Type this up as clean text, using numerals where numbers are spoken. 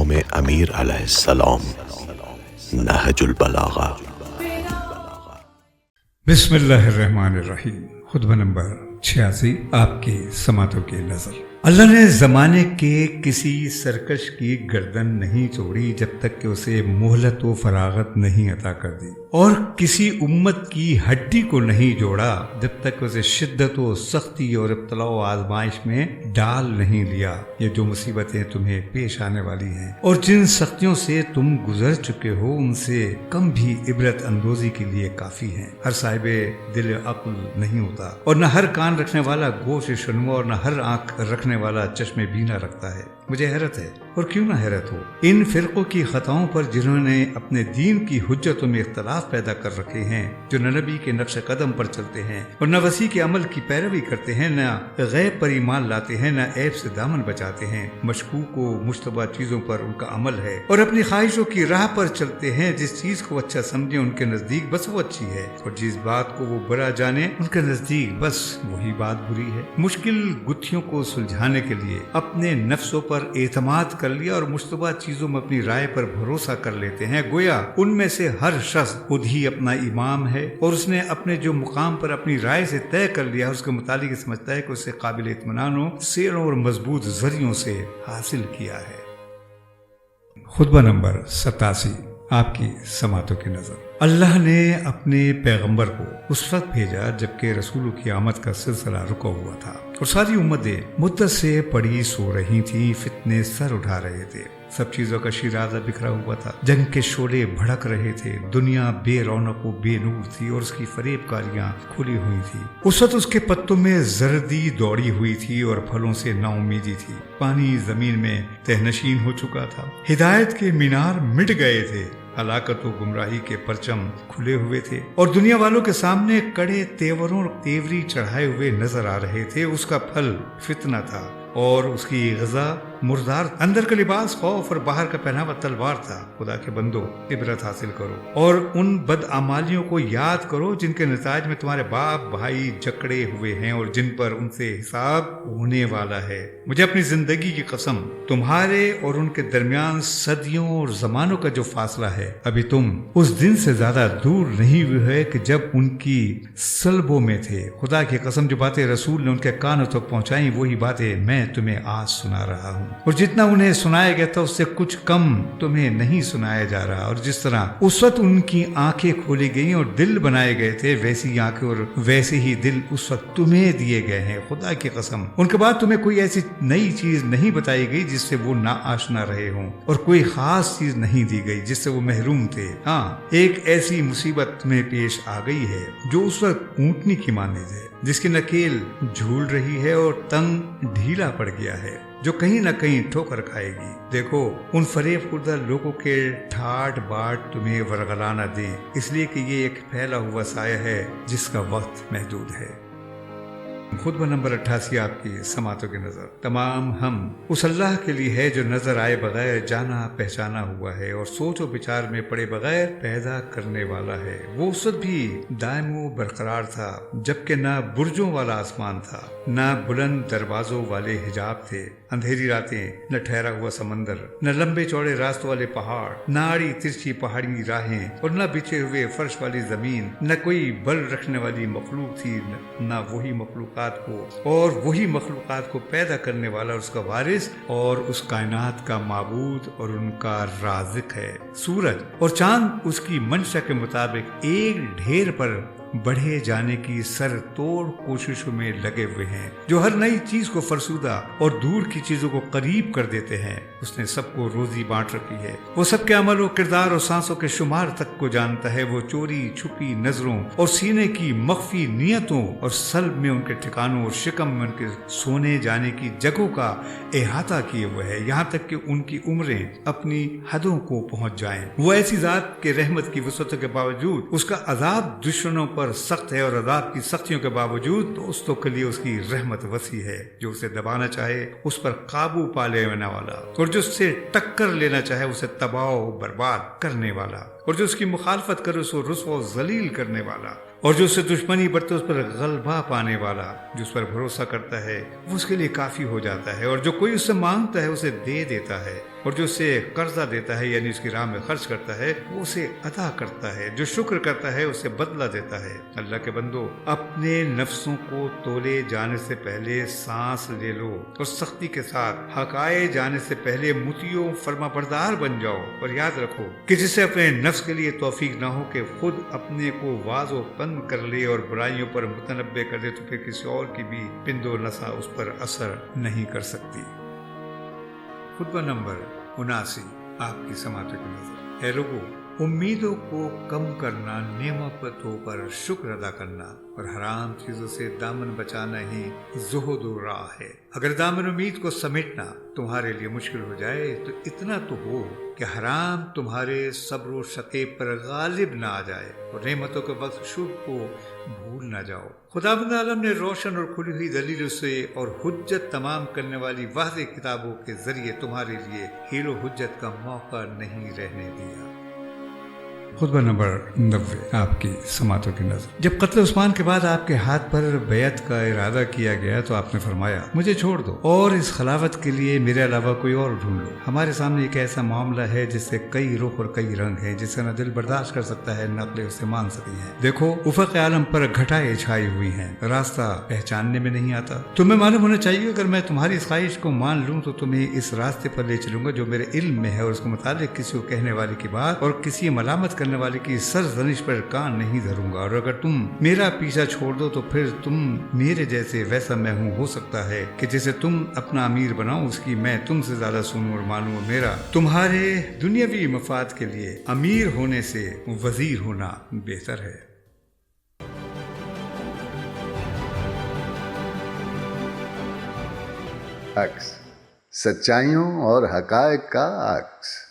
قوم امیر علیہ السلام، نہج البلاغہ۔ بسم اللہ الرحمن الرحیم۔ خطبہ نمبر 86، آپ کی سماعتوں کی نظر۔ اللہ نے زمانے کے کسی سرکش کی گردن نہیں توڑی جب تک کہ اسے مہلت و فراغت نہیں عطا کر دی، اور کسی امت کی ہڈی کو نہیں جوڑا جب تک اسے شدت و سختی اور ابتلاء و آزمائش میں ڈال نہیں لیا۔ یہ جو مصیبتیں تمہیں پیش آنے والی ہیں اور جن سختیوں سے تم گزر چکے ہو، ان سے کم بھی عبرت اندوزی کے لیے کافی ہیں۔ ہر صاحب دل عقل نہیں ہوتا، اور نہ ہر کان رکھنے والا گوش شنوا، اور نہ ہر آنکھ رکھنے والا چشم بینا رکھتا ہے۔ مجھے حیرت ہے، اور کیوں نہ حیرت ہو، ان فرقوں کی خطاؤں پر جنہوں نے اپنے دین کی حجتوں میں اختلاف پیدا کر رکھے ہیں، جو نہ نبی کے نقش قدم پر چلتے ہیں اور نہ وسیع کے عمل کی پیروی کرتے ہیں، نہ غیب پر ایمان لاتے ہیں، نہ عیب سے دامن بچاتے ہیں، مشکوک و مشتبہ چیزوں پر ان کا عمل ہے، اور اپنی خواہشوں کی راہ پر چلتے ہیں۔ جس چیز کو اچھا سمجھے ان کے نزدیک بس وہ اچھی ہے، اور جس بات کو وہ برا جانے ان کے نزدیک بس وہی بات بری ہے۔ مشکل گتھیوں کو سلجھانے کے لیے اپنے نفسوں پر اعتماد کر لیا اور مشتبہ چیزوں میں اپنی رائے پر بھروسہ کر لیتے ہیں، گویا ان میں سے ہر شخص خود ہی اپنا امام ہے، اور اس نے اپنے جو مقام پر اپنی رائے سے طے کر لیا اس کے متعلق یہ سمجھتا ہے کہ اسے قابل اطمینان ہو، سیروں اور مضبوط ذریعوں سے حاصل کیا ہے۔ خطبہ نمبر 87، آپ کی سماعتوں کی نظر۔ اللہ نے اپنے پیغمبر کو اس وقت بھیجا جبکہ رسولوں کی آمد کا سلسلہ رکا ہوا تھا، اور ساری امتیں مدت سے پڑی سو رہی تھیں، فتنے سر اٹھا رہے تھے، سب چیزوں کا شیرازہ بکھرا ہوا تھا، جنگ کے شعلے بھڑک رہے تھے، دنیا بے رونق و بے نور تھی اور اس کی فریب کاریاں کھلی ہوئی تھی۔ اس وقت اس کے پتوں میں زردی دوڑی ہوئی تھی اور پھلوں سے نا امیدی تھی، پانی زمین میں تہ نشین ہو چکا تھا، ہدایت کے مینار مٹ گئے تھے، ہلاکت و گمراہی کے پرچم کھلے ہوئے تھے، اور دنیا والوں کے سامنے کڑے تیوروں تیوری چڑھائے ہوئے نظر آ رہے تھے۔ اس کا پھل فتنہ تھا اور اس کی غذا مردار، اندر کا لباس خوف اور باہر کا پہناوا تلوار تھا۔ خدا کے بندو، عبرت حاصل کرو اور ان بدعمالیوں کو یاد کرو جن کے نتائج میں تمہارے باپ بھائی جکڑے ہوئے ہیں اور جن پر ان سے حساب ہونے والا ہے۔ مجھے اپنی زندگی کی قسم، تمہارے اور ان کے درمیان صدیوں اور زمانوں کا جو فاصلہ ہے، ابھی تم اس دن سے زیادہ دور نہیں ہوئے کہ جب ان کی صلبوں میں تھے۔ خدا کی قسم، جو باتیں رسول نے ان کے کانوں تک پہنچائیں وہی باتیں میں تمہیں آج سنا رہا ہوں، اور جتنا انہیں سنایا گیا تھا اس سے کچھ کم تمہیں نہیں سنایا جا رہا۔ اور جس طرح اس وقت ان کی آنکھیں کھولی گئی اور دل بنائے گئے تھے، ویسی آنکھیں اور ویسے ہی دل اس وقت تمہیں دیے گئے ہیں۔ خدا کی قسم، ان کے بعد تمہیں کوئی ایسی نئی چیز نہیں بتائی گئی جس سے وہ نا آشنا رہے ہوں، اور کوئی خاص چیز نہیں دی گئی جس سے وہ محروم تھے۔ ہاں، ایک ایسی مصیبت میں پیش آ گئی ہے جو اس وقت اونٹنی کی مانند ہے، جس کی نکیل جھول رہی ہے اور تنگ ڈھیلا پڑ گیا ہے، جو کہیں نہ کہیں ٹھوکر کھائے گی۔ دیکھو، ان فریب خوردہ لوگوں کے ٹھاٹ باٹ تمہیں ورغلا نہ دیں، اس لیے کہ یہ ایک پھیلا ہوا سایہ ہے جس کا وقت محدود ہے۔ خطبہ نمبر 88، آپ کی سماعتوں کی نظر۔ تمام ہم اس اللہ کے لیے ہے جو نظر آئے بغیر جانا پہچانا ہوا ہے اور سوچ و بچار میں پڑے بغیر پیدا کرنے والا ہے۔ وہ اس وقت بھی دائم و برقرار تھا جبکہ نہ برجوں والا آسمان تھا، نہ بلند دروازوں والے حجاب تھے، اندھیری راتیں، نہ ٹھہرا ہوا سمندر، نہ لمبے چوڑے راستوں والے پہاڑ، نہ آڑی ترچھی پہاڑی راہیں، اور نہ بچھے ہوئے فرش والی زمین، نہ کوئی بل رکھنے والی مخلوق تھی، نہ وہی مخلوقات کو پیدا کرنے والا اس کا وارث اور اس کائنات کا معبود اور ان کا رازق ہے۔ سورج اور چاند اس کی منشا کے مطابق ایک ڈھیر پر بڑھے جانے کی سر توڑ کوششوں میں لگے ہوئے ہیں، جو ہر نئی چیز کو فرسودہ اور دور کی چیزوں کو قریب کر دیتے ہیں۔ اس نے سب کو روزی بانٹ رکھی ہے، وہ سب کے عمل و کردار اور سانسوں کے شمار تک کو جانتا ہے۔ وہ چوری چھپی نظروں اور سینے کی مخفی نیتوں اور سلب میں ان کے ٹھکانوں اور شکم میں ان کے سونے جانے کی جگہوں کا احاطہ کیے ہوئے ہے، یہاں تک کہ ان کی عمریں اپنی حدوں کو پہنچ جائیں۔ وہ ایسی ذات کے رحمت کی وسعتوں کے باوجود اس کا عذاب دشمنوں پر سخت ہے، اور عذاب کی سختیوں کے باوجود دوستوں کے لیے اس کی رحمت وسیع ہے۔ جو اسے دبانا چاہے اس پر قابو پا لینے والا، اور جو اس سے ٹکر لینا چاہے اسے تباہ و برباد کرنے والا، اور جو اس کی مخالفت کرے اسے رسوا و ذلیل کرنے والا، اور جو اس سے دشمنی برتے اس پر غلبہ پانے والا۔ جو اس پر بھروسہ کرتا ہے وہ اس کے لیے کافی ہو جاتا ہے، اور جو کوئی اس سے مانگتا ہے اسے دے دیتا ہے۔ اور جو اسے قرضہ دیتا ہے یعنی اس کی راہ میں خرچ کرتا ہے وہ اسے ادا کرتا ہے، جو شکر کرتا ہے اسے بدلہ دیتا ہے۔ اللہ کے بندو، اپنے نفسوں کو تولے جانے سے پہلے سانس لے لو اور سختی کے ساتھ حق آئے جانے سے پہلے مطیع فرما بردار بن جاؤ، اور یاد رکھو کہ جسے اپنے نفس کے لیے توفیق نہ ہو کہ خود اپنے کو واض و بند کر لے اور برائیوں پر متنبع کر دے، تو پھر کسی اور کی بھی پند و نسا اس پر اثر نہیں کر سکتی۔ خطبہ نمبر 79، آپ کی سماعتوں کی نظر۔ اے لوگو، امیدوں کو کم کرنا نعمتوں پر شکر ادا کرنا اور حرام چیزوں سے دامن بچانا ہی زہد و راہ ہے۔ اگر دامن امید کو سمیٹنا تمہارے لیے مشکل ہو جائے تو اتنا تو ہو کہ حرام تمہارے صبر و شکیب پر غالب نہ آ جائے اور نعمتوں کے وقت شکر کو بھول نہ جاؤ۔ خداوند عالم نے روشن اور کھلی ہوئی دلیلوں سے اور حجت تمام کرنے والی واضح کتابوں کے ذریعے تمہارے لیے حیل و حجت کا موقع نہیں رہنے دیا۔ خطبہ نمبر 90، آپ کی سماعتوں کی نظر۔ جب قتل عثمان کے بعد آپ کے ہاتھ پر بیعت کا ارادہ کیا گیا تو آپ نے فرمایا، مجھے چھوڑ دو اور اس خلافت کے لیے میرے علاوہ کوئی اور ڈھونڈ لو۔ ہمارے سامنے ایک ایسا معاملہ ہے جس سے کئی رخ اور کئی رنگ ہیں، جس سے نہ دل برداشت کر سکتا ہے نہ عقلیں اسے مان سکتی ہیں۔ دیکھو، افق عالم پر گھٹائیں چھائی ہوئی ہیں، راستہ پہچاننے میں نہیں آتا۔ تمہیں معلوم ہونا چاہیے اگر میں تمہاری اس خواہش کو مان لوں تو تمہیں اس راستے پر لے چلوں گا جو میرے علم میں ہے، اور اس کے متعلق کسی کو کہنے والے کی بات اور کسی ملامت کرنے والے کی سرزنش پر کان نہیں دھروں گا۔ اور اگر تم میرا پیچھا چھوڑ دو تو پھر تم میرے جیسے ویسا میں ہوں۔ ہو سکتا ہے کہ جسے تم اپنا امیر بناؤ اس کی میں تم سے زیادہ سنوں اور مانوں، اور میرا تمہارے دنیاوی مفاد کے لیے امیر ہونے سے وزیر ہونا بہتر ہے۔ عکس، سچائیوں اور حقائق کا عکس۔